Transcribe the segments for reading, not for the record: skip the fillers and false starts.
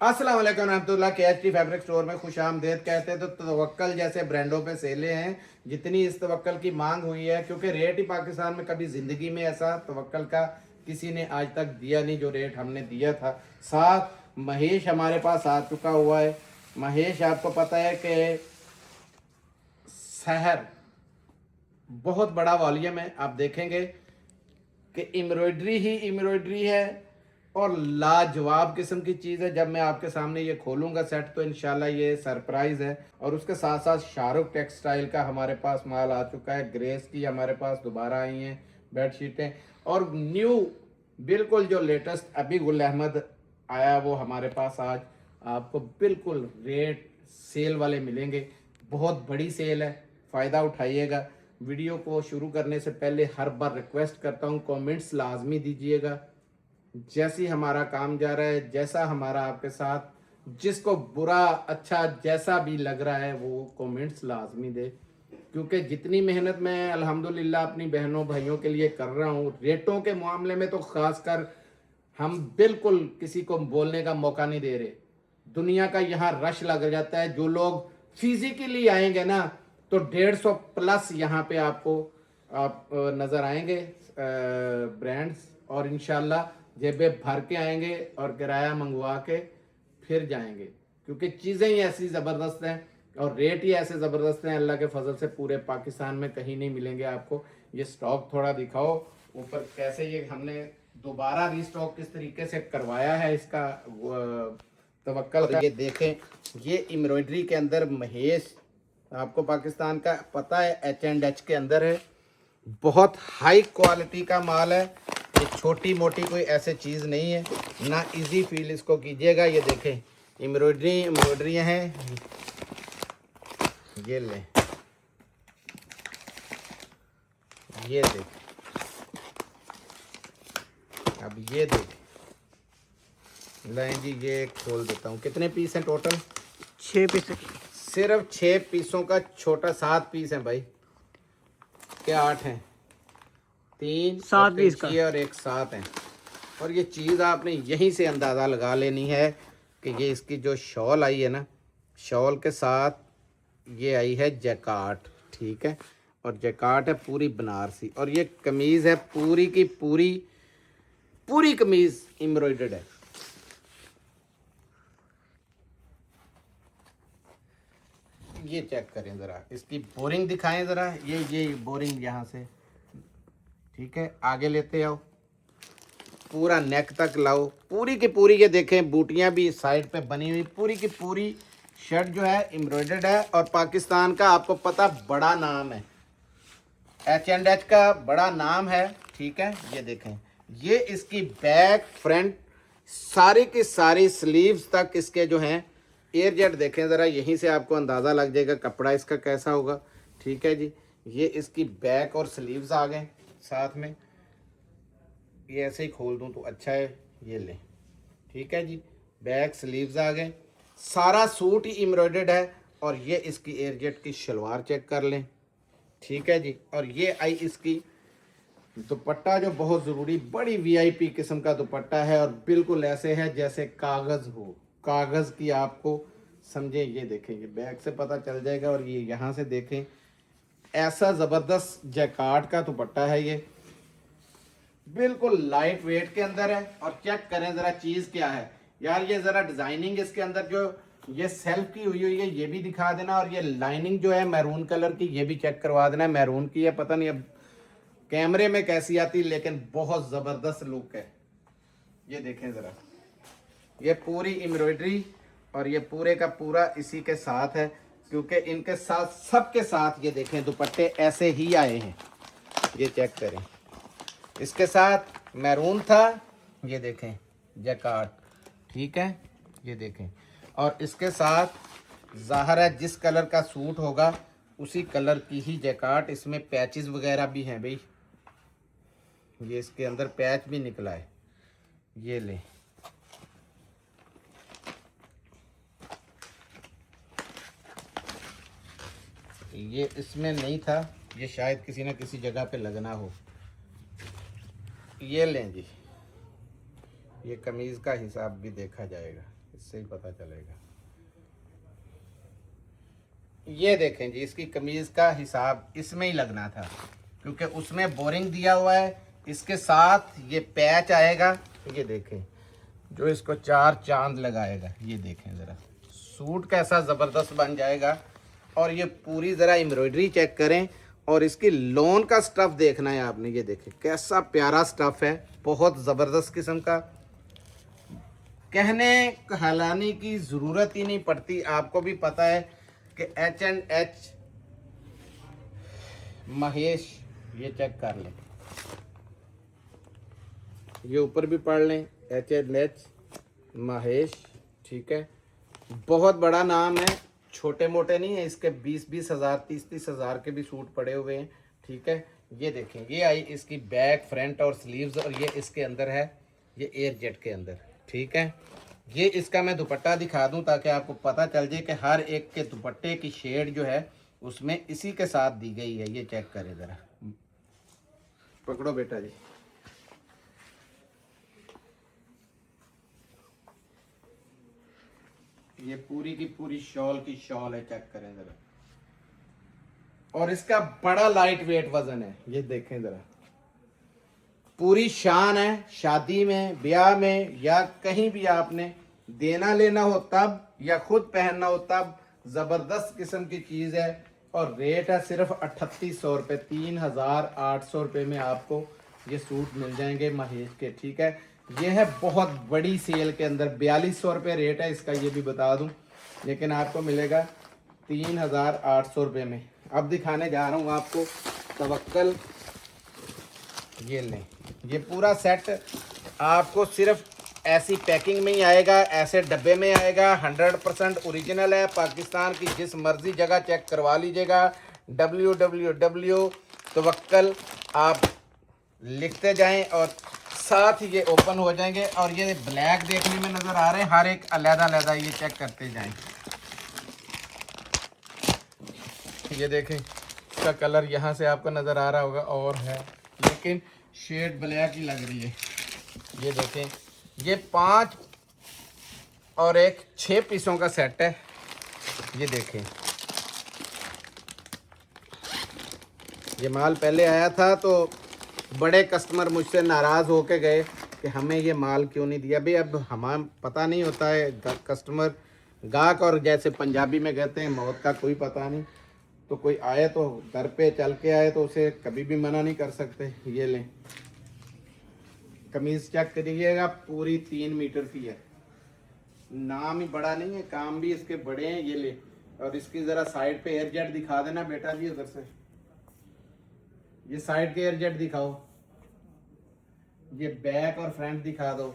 अस्सलाम वालेकुम रहमतुल्लाह। KHT फैब्रिक स्टोर में खुश आमदेद कहते हैं। तो तवक्कल जैसे ब्रांडों पे सेले हैं। जितनी इस तवक्कल की मांग हुई है, क्योंकि रेट ही पाकिस्तान में कभी ज़िंदगी में ऐसा तवक्कल का किसी ने आज तक दिया नहीं जो रेट हमने दिया था। साथ महेश हमारे पास आ चुका हुआ है। महेश आपको पता है कि शहर बहुत बड़ा वॉल्यूम है। आप देखेंगे कि एम्ब्रॉयडरी ही एम्ब्रॉयडरी है और लाजवाब किस्म की चीज़ है। जब मैं आपके सामने ये खोलूंगा सेट तो इंशाल्लाह ये सरप्राइज़ है। और उसके साथ साथ शाहरुख टेक्सटाइल का हमारे पास माल आ चुका है। ग्रेस की हमारे पास दोबारा आई हैं बेडशीटें, और न्यू बिल्कुल जो लेटेस्ट अभी गुल अहमद आया वो हमारे पास आज आपको बिल्कुल रेट सेल वाले मिलेंगे। बहुत बड़ी सेल है, फ़ायदा उठाइएगा। वीडियो को शुरू करने से पहले हर बार रिक्वेस्ट करता हूँ, कमेंट्स लाजमी दीजिएगा। जैसी हमारा काम जा रहा है, जैसा हमारा आपके साथ, जिसको बुरा अच्छा जैसा भी लग रहा है वो कमेंट्स लाजमी दे। क्योंकि जितनी मेहनत मैं अल्हम्दुलिल्लाह अपनी बहनों भाइयों के लिए कर रहा हूँ, रेटों के मामले में तो खासकर हम बिल्कुल किसी को बोलने का मौका नहीं दे रहे। दुनिया का यहाँ रश लग जाता है। जो लोग फिजिकली आएंगे ना तो 150 प्लस यहाँ पे आपको आप नज़र आएंगे ब्रांड्स, और इंशाल्लाह जेबें भर के आएंगे और किराया मंगवा के फिर जाएंगे। क्योंकि चीज़ें ही ऐसी ज़बरदस्त हैं और रेट ही ऐसे ज़बरदस्त हैं, अल्लाह के फजल से पूरे पाकिस्तान में कहीं नहीं मिलेंगे आपको। ये स्टॉक थोड़ा दिखाओ ऊपर, कैसे ये हमने दोबारा रीस्टॉक किस तरीके से करवाया है इसका तवक्कल का। ये देखें, ये एम्ब्रॉयडरी के अंदर महेश आपको पाकिस्तान का पता है H&H के अंदर है। बहुत हाई क्वालिटी का माल है। ये छोटी मोटी कोई ऐसे चीज़ नहीं है ना। इजी फील इसको कीजिएगा। ये देखें एम्ब्रॉयडरी हैं। ये लें, ये देखें, अब ये देखें। लें जी, ये खोल देता हूँ। कितने पीस हैं टोटल? 6 पीस। सिर्फ 6 पीसों का छोटा 7 पीस हैं भाई। क्या 8 हैं? 3 और 7 पीस का। 6 और 1 7 हैं। और ये चीज़ आपने यहीं से अंदाज़ा लगा लेनी है कि ये इसकी जो शॉल आई है ना, शॉल के साथ ये आई है जैकार्ड, ठीक है। और जैकार्ड है पूरी बनारसी, और ये कमीज़ है पूरी की पूरी, पूरी कमीज़ एम्ब्रॉयडर्ड है। ये चेक करें ज़रा, इसकी बोरिंग दिखाएं ज़रा। ये बोरिंग यहाँ से, ठीक है, आगे लेते आओ, पूरा नेक तक लाओ, पूरी की पूरी। ये देखें बूटियां भी साइड पे बनी हुई, पूरी की पूरी शर्ट जो है एम्ब्रॉयडर्ड है। और पाकिस्तान का आपको पता बड़ा नाम है, H&H का बड़ा नाम है, ठीक है। ये देखें, ये इसकी बैक फ्रंट सारी की सारी स्लीव्स तक इसके जो हैं एयर जेट देखें ज़रा, यहीं से आपको अंदाज़ा लग जाएगा कपड़ा इसका कैसा होगा, ठीक है जी। ये इसकी बैक और स्लीव्स आ गए साथ में। ये ऐसे ही खोल दूं तो अच्छा है। ये लें, ठीक है जी, बैक स्लीव्स आ गए। सारा सूट ही एम्ब्रॉयडर्ड है। और ये इसकी एयरजेट की शलवार चेक कर लें, ठीक है जी। और ये आई इसकी दुपट्टा, जो बहुत ज़रूरी बड़ी VIP किस्म का दुपट्टा है और बिल्कुल ऐसे है जैसे कागज़ हो, कागज़ की आपको समझे। ये देखें, ये बैक से पता चल जाएगा। और ये यहाँ से देखें, ऐसा ज़बरदस्त जैकार्ड का दुपट्टा है ये, बिल्कुल लाइट वेट के अंदर है। और चेक करें ज़रा चीज़ क्या है यार। ये ज़रा डिज़ाइनिंग इसके अंदर जो ये सेल्फ की हुई है ये भी दिखा देना। और ये लाइनिंग जो है मैरून कलर की, ये भी चेक करवा देना। मैरून की है, पता नहीं अब कैमरे में कैसी आती, लेकिन बहुत ज़बरदस्त लुक है। ये देखें ज़रा, ये पूरी एम्ब्रॉयडरी और ये पूरे का पूरा इसी के साथ है। क्योंकि इनके साथ सबके साथ ये देखें दुपट्टे ऐसे ही आए हैं। ये चेक करें, इसके साथ मैरून था, ये देखें जैकार्ड, ठीक है। ये देखें, और इसके साथ ज़ाहिर है जिस कलर का सूट होगा उसी कलर की ही जैकार्ड। इसमें पैचेस वगैरह भी हैं भाई, ये इसके अंदर पैच भी निकला है। ये ले, ये इसमें नहीं था, ये शायद किसी न किसी जगह पे लगना हो। ये लें जी, ये कमीज़ का हिसाब भी देखा जाएगा। इससे ही पता चलेगा। ये देखें जी, इसकी कमीज का हिसाब इसमें ही लगना था, क्योंकि उसमें बोरिंग दिया हुआ है। इसके साथ ये पैच आएगा, ये देखें, जो इसको 4 चांद लगाएगा। ये देखें ज़रा, सूट कैसा ज़बरदस्त बन जाएगा। और ये पूरी ज़रा एम्ब्रॉयडरी चेक करें, और इसकी लोन का स्टफ़ देखना है आपने। ये देखें कैसा प्यारा स्टफ़ है, बहुत ज़बरदस्त किस्म का। कहने कहलाने की ज़रूरत ही नहीं पड़ती, आपको भी पता है कि H&H महेश, ये चेक कर लें, ये ऊपर भी पढ़ लें, H&H महेश, ठीक है। बहुत बड़ा नाम है, छोटे मोटे नहीं है। इसके 20-20 हज़ार 30-30 हज़ार के भी सूट पड़े हुए हैं, ठीक है। ये देखें, ये आई इसकी बैक, फ्रंट और स्लीव्स, और ये इसके अंदर है, ये एयर जेट के अंदर, ठीक है। ये इसका मैं दुपट्टा दिखा दूं ताकि आपको पता चल जाए कि हर एक के दुपट्टे की शेड जो है उसमें इसी के साथ दी गई है। ये चेक करें ज़रा, पकड़ो बेटा जी। ये पूरी की पूरी शॉल की शॉल है, चेक करें ज़रा। और इसका बड़ा लाइट वेट वजन है, ये देखें ज़रा, पूरी शान है। शादी में, ब्याह में, या कहीं भी आपने देना लेना हो तब, या खुद पहनना हो तब, ज़बरदस्त किस्म की चीज़ है। और रेट है सिर्फ 3800 रुपये, 3800 रुपये में आपको ये सूट मिल जाएंगे महेश के, ठीक है। ये है बहुत बड़ी सेल के अंदर, 4200 रुपये रेट है इसका, ये भी बता दूं, लेकिन आपको मिलेगा 3800 रुपये में। अब दिखाने जा रहा हूँ आपको तवक्कल। ये लें, ये पूरा सेट आपको सिर्फ ऐसी पैकिंग में ही आएगा, ऐसे डब्बे में आएगा। 100% ओरिजिनल है, पाकिस्तान की जिस मर्जी जगह चेक करवा लीजिएगा। www तवक्कल आप लिखते जाएं और साथ ही ये ओपन हो जाएंगे। और ये ब्लैक देखने में नज़र आ रहे हैं, हर एक अलग-अलग, ये चेक करते जाएं। ये देखें, इसका कलर यहाँ से आपको नज़र आ रहा होगा और है, लेकिन शेड ब्लैक ही लग रही है। ये देखें, ये 5 और 1 6 पीसों का सेट है। ये देखें, ये माल पहले आया था तो बड़े कस्टमर मुझसे नाराज़ होके गए कि हमें ये माल क्यों नहीं दिया। भाई अब हमें पता नहीं होता है, कस्टमर गाहक, और जैसे पंजाबी में कहते हैं मौत का कोई पता नहीं। तो कोई आए तो दर पे चल के आए तो उसे कभी भी मना नहीं कर सकते। ये लें, कमीज़ चेक करिएगा, पूरी 3 मीटर की है। नाम ही बड़ा नहीं है, काम भी इसके बड़े हैं। ये ले, और इसकी ज़रा साइड पे एयर जेट दिखा देना बेटा जी उधर से। ये साइड के एयर जेट दिखाओ, ये बैक और फ्रंट दिखा दो,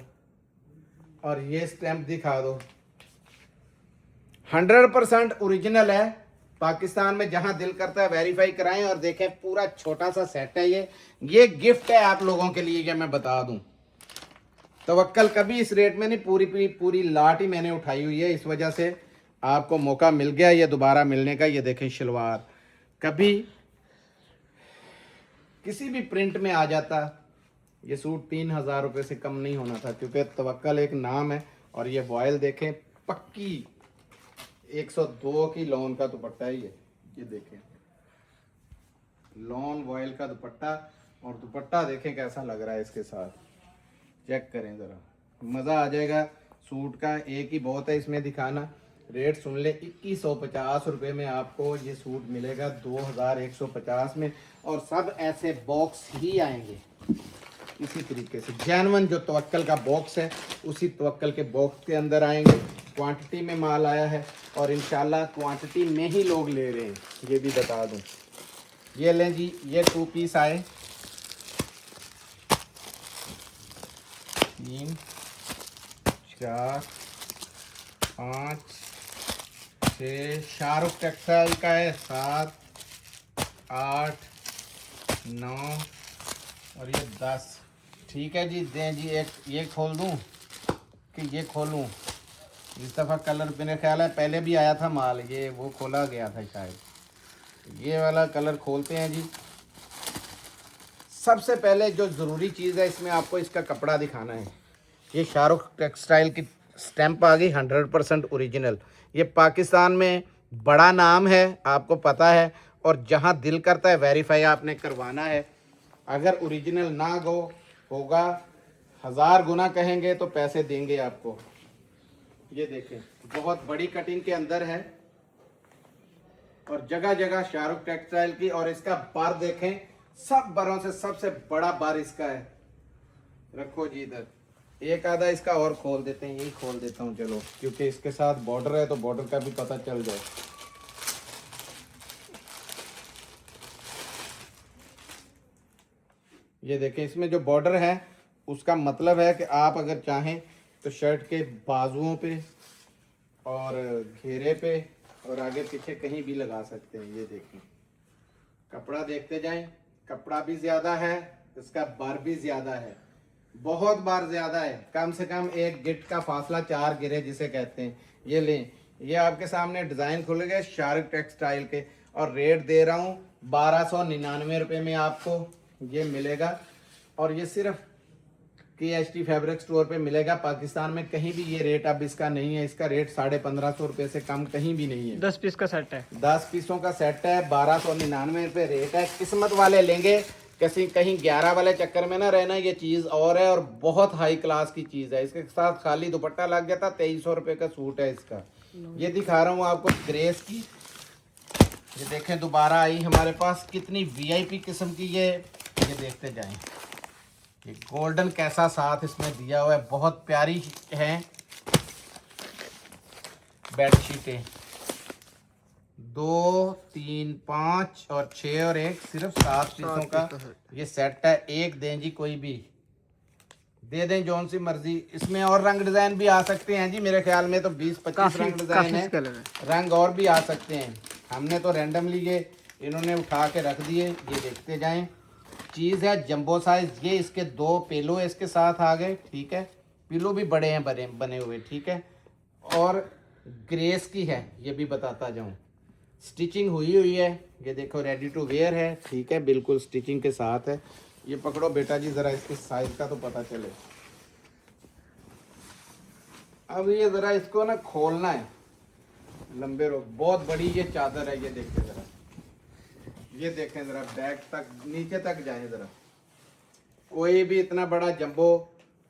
और ये स्टैंप दिखा दो। 100% ओरिजिनल है। पाकिस्तान में जहां दिल करता है वेरीफाई कराएं। और देखें, पूरा छोटा सा सेट है ये गिफ्ट है आप लोगों के लिए, ये मैं बता दूं। तवक्कल कभी इस रेट में नहीं, पूरी लाट ही मैंने उठाई हुई है, इस वजह से आपको मौका मिल गया ये दोबारा मिलने का। ये देखें शलवार, कभी किसी भी प्रिंट में आ जाता, ये सूट 3000 रुपये से कम नहीं होना था, क्योंकि तवक्कल एक नाम है। और ये वॉयल देखें, पक्की 102 की लॉन का दुपट्टा ही है। ये देखें, लॉन वॉयल का दुपट्टा, और दुपट्टा देखें कैसा लग रहा है इसके साथ, चेक करें ज़रा, मज़ा आ जाएगा। सूट का एक ही बहुत है इसमें दिखाना। रेट सुन ले, 2150 रुपये में आपको ये सूट मिलेगा 2150 में। और सब ऐसे बॉक्स ही आएंगे इसी तरीके से, जेन्युइन जो तवक्कल का बॉक्स है उसी तवक्कल के बॉक्स के अंदर आएंगे। क्वांटिटी में माल आया है और इंशाल्लाह क्वांटिटी में ही लोग ले रहे हैं, ये भी बता दूं। ये लें जी, ये 2 पीस आए, 3 4 5 6, शाहरुख टेक्सटाइल का है, 7 8 9 और ये 10। ठीक है जी, दें जी, एक ये खोल दूं कि ये खोलूं? इस दफ़ा कलर मेरे ख्याल है पहले भी आया था माल, ये वो खोला गया था शायद। ये वाला कलर खोलते हैं जी। सबसे पहले जो ज़रूरी चीज़ है इसमें, आपको इसका कपड़ा दिखाना है। ये शाहरुख टेक्सटाइल की स्टैंप आ गई 100% ओरिजिनल। ये पाकिस्तान में बड़ा नाम है, आपको पता है, और जहाँ दिल करता है वेरीफाई आपने करवाना है। अगर ओरिजिनल ना होगा 1000 गुना कहेंगे तो पैसे देंगे आपको। ये देखें बहुत बड़ी कटिंग के अंदर है और जगह जगह शाहरुख टेक्सटाइल की। और इसका बार देखें, सब बारों से सबसे बड़ा बार इसका है। रखो जी इधर, एक आधा इसका और खोल देते हैं, यही खोल देता हूँ चलो, क्योंकि इसके साथ बॉर्डर है तो बॉर्डर का भी पता चल जाए। ये देखें इसमें जो बॉर्डर है उसका मतलब है कि आप अगर चाहें तो शर्ट के बाजुओं पे और घेरे पे और आगे पीछे कहीं भी लगा सकते हैं। ये देखें, कपड़ा देखते जाएं, कपड़ा भी ज़्यादा है, इसका बार भी ज़्यादा है, बहुत बार ज़्यादा है। कम से कम एक गिट का फासला 4 गिरे जिसे कहते हैं। ये लें, ये आपके सामने डिज़ाइन खुल गए शाहरुख टेक्सटाइल के, और रेट दे रहा हूँ 1299 रुपये में आपको ये मिलेगा। और ये सिर्फ KST फैब्रिक स्टोर पे मिलेगा। पाकिस्तान में कहीं भी ये रेट अब इसका नहीं है। इसका रेट 1550 रुपये से कम कहीं भी नहीं है। 10 पीस का सेट है, 10 पीसों का सेट है, 1299 रुपये रेट है। किस्मत वाले लेंगे, किसी कहीं 11 वाले चक्कर में ना रहना। ये चीज़ और है और बहुत हाई क्लास की चीज़ है। इसके साथ खाली दुपट्टा लग गया था, 2300 रुपये का सूट है इसका। ये दिखा रहा हूँ आपको ग्रेस की। ये देखें दोबारा आई हमारे पास, कितनी VIP किस्म की ये देखते जाएं। ये गोल्डन कैसा साथ इसमें दिया हुआ है, बहुत प्यारी है। बेडशीटें 2 3 5 और 6 और 1 सिर्फ 7 पीसों का ये सेट है। एक दें जी, कोई भी दे दें जौन सी मर्जी। इसमें और रंग डिज़ाइन भी आ सकते हैं जी, मेरे ख्याल में तो 20-25 रंग डिज़ाइन है, रंग और भी आ सकते हैं। हमने तो रैंडमली ये इन्होंने उठा के रख दिए। ये देखते जाएं, चीज़ है जंबो साइज। ये इसके 2 पिलो इसके साथ आ गए, ठीक है, पिलो भी बड़े हैं, बने हुए, ठीक है। और ग्रेस की है, ये भी बताता जाऊं, स्टिचिंग हुई है। ये देखो रेडी टू वेयर है, ठीक है, बिल्कुल स्टिचिंग के साथ है। ये पकड़ो बेटा जी, ज़रा इसके साइज का तो पता चले। अब ये ज़रा इसको ना खोलना है, लंबे रोक, बहुत बड़ी ये चादर है। ये देखते ज़रा, ये देखें ज़रा, बैक तक नीचे तक जाए ज़रा। कोई भी इतना बड़ा जंबो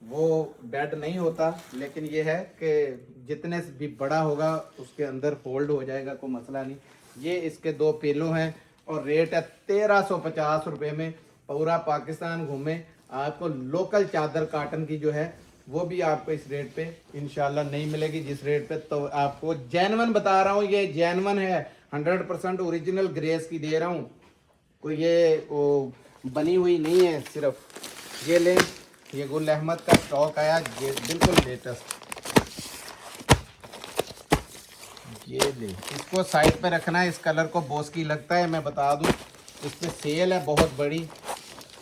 वो बेड नहीं होता, लेकिन ये है कि जितने भी बड़ा होगा उसके अंदर फोल्ड हो जाएगा, कोई मसला नहीं। ये इसके 2 पिलो हैं और रेट है 1350 रुपये में। पूरा पाकिस्तान घूमे, आपको लोकल चादर काटन की जो है वो भी आपको इस रेट पे इंशाल्लाह नहीं मिलेगी जिस रेट पे। तो आपको जेन्युइन बता रहा हूँ, ये जेन्युइन है, 100% ओरिजिनल ग्रेस की दे रहा हूँ, कोई ये वो बनी हुई नहीं है सिर्फ। ये लें, ये गुल अहमद का स्टॉक आया, ये बिल्कुल लेटेस्ट। ये ले, इसको साइड पे रखना है। इस कलर को बॉस की लगता है, मैं बता दूं, इस पे सेल है बहुत बड़ी,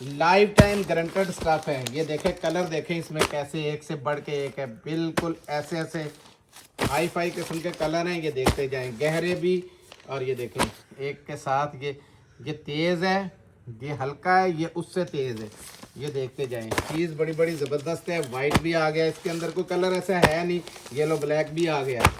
लाइफ टाइम गारंटेड स्टफ है। ये देखें कलर, देखें इसमें कैसे एक से बढ़ के एक है, बिल्कुल ऐसे ऐसे हाई फाई किस्म के कलर हैं। ये देखते जाएं, गहरे भी, और ये देखें एक के साथ ये तेज़ है, ये हल्का है, ये उससे तेज़ है। ये देखते जाएं, चीज़ बड़ी बड़ी ज़बरदस्त है। वाइट भी आ गया इसके अंदर, कोई कलर ऐसा है नहीं, येलो ब्लैक भी आ गया।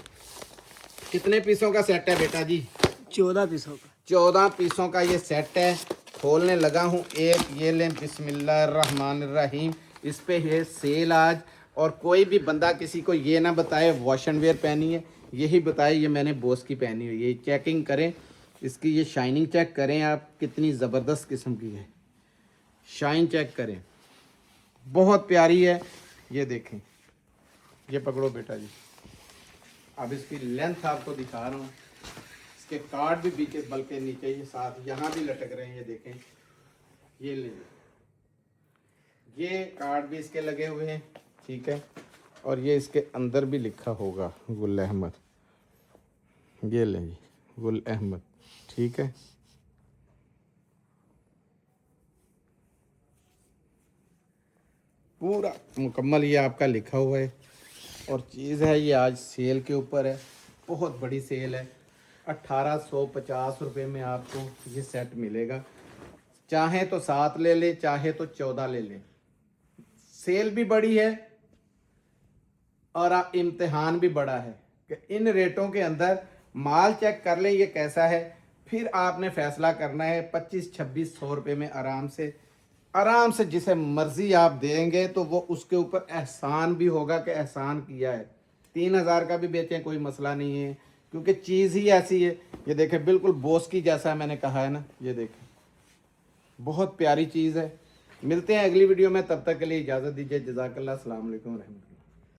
कितने पीसों का सेट है बेटा जी? 14 पीसों का। 14 पीसों का ये सेट है। खोलने लगा हूँ एक, ये लें, बिस्मिल्लाहिर्रहमानिर्रहीम। इस पे है सेल आज, और कोई भी बंदा किसी को ये ना बताए वॉश एंड वेयर पहनी है, यही बताए ये मैंने बॉस की पहनी हुई है। चेकिंग करें इसकी, ये शाइनिंग चेक करें आप, कितनी ज़बरदस्त किस्म की है, शाइन चेक करें, बहुत प्यारी है। ये देखें, ये पकड़ो बेटा जी, अब इसकी लेंथ आपको दिखा रहा हूँ। इसके कार्ड भी बीचे, बल्कि नीचे ये साथ यहाँ भी लटक रहे हैं। ये देखें, ये ले, ये कार्ड भी इसके लगे हुए हैं, ठीक है, और ये इसके अंदर भी लिखा होगा गुल अहमद। ये ले जी, गुल अहमद, ठीक है। पूरा मुकम्मल ये आपका लिखा हुआ है। और चीज़ है ये आज सेल के ऊपर है, बहुत बड़ी सेल है। 1850 रुपये में आपको ये सेट मिलेगा। चाहे तो 7 ले ले, चाहे तो 14 ले ले। सेल भी बड़ी है और आप इम्तिहान भी बड़ा है कि इन रेटों के अंदर माल चेक कर लें ये कैसा है, फिर आपने फैसला करना है। 25-2600 रुपये में आराम से जिसे मर्जी आप देंगे तो वो उसके ऊपर एहसान भी होगा कि एहसान किया है। 3000 का भी बेचें कोई मसला नहीं है, क्योंकि चीज़ ही ऐसी है। ये देखें बिल्कुल बोस की जैसा मैंने कहा है ना, ये देखें बहुत प्यारी चीज़ है। मिलते हैं अगली वीडियो में, तब तक के लिए इजाज़त दीजिए। जज़ाकल्लाह, अस्सलाम वालेकुम रहमतुल्लाह।